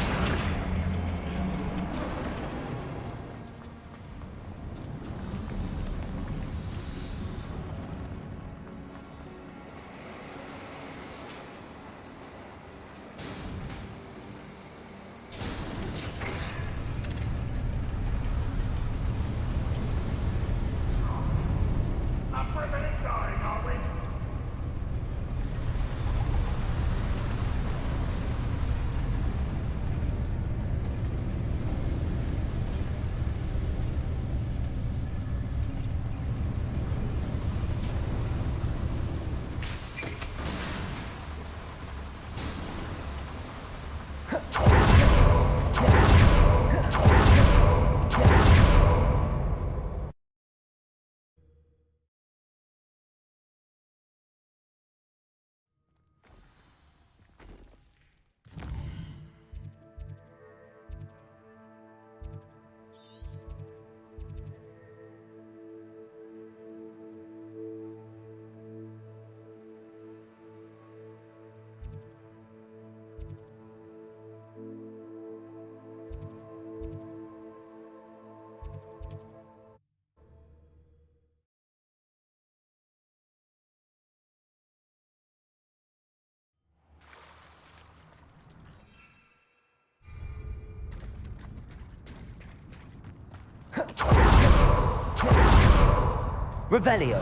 Revelio.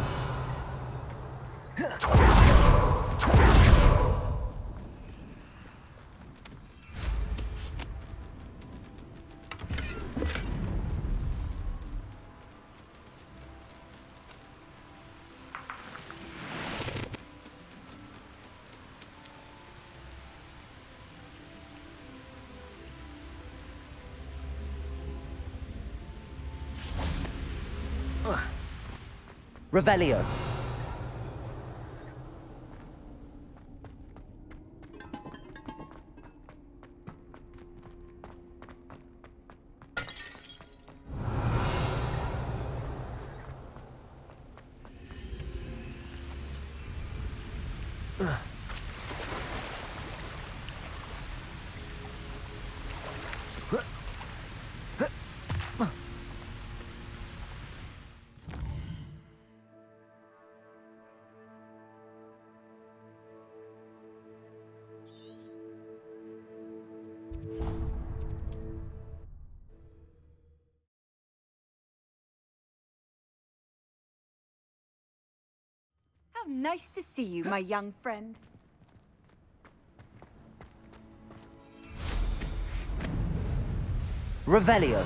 Revelio. How nice to see you, my young friend. Revelio.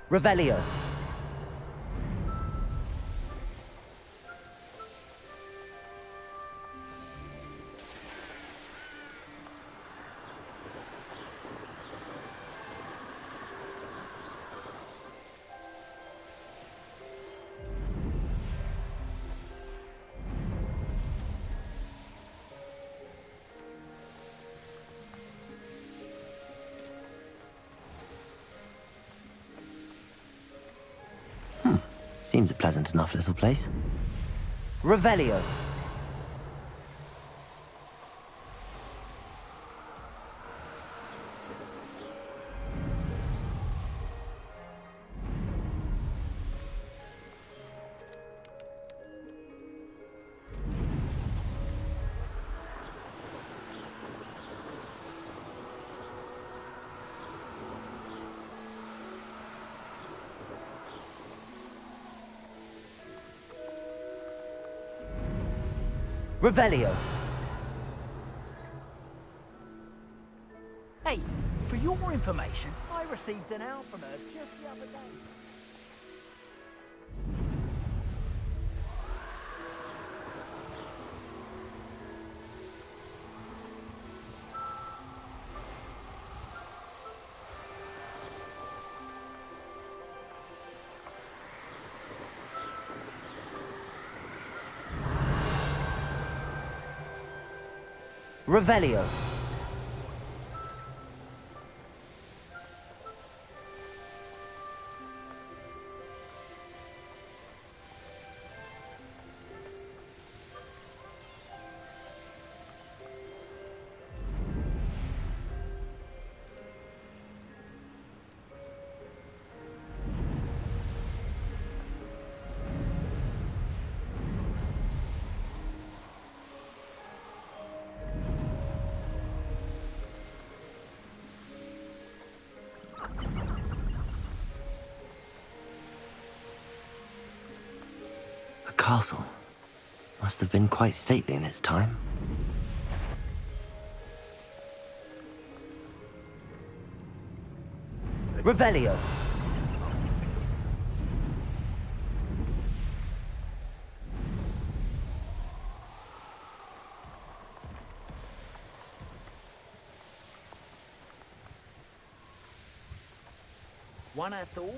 Revelio. Seems a pleasant enough little place. Revelio. Revelio. Hey, for your information, I received an owl from her just the other day. Revelio. A castle. Must have been quite stately in its time. Revelio. One has to always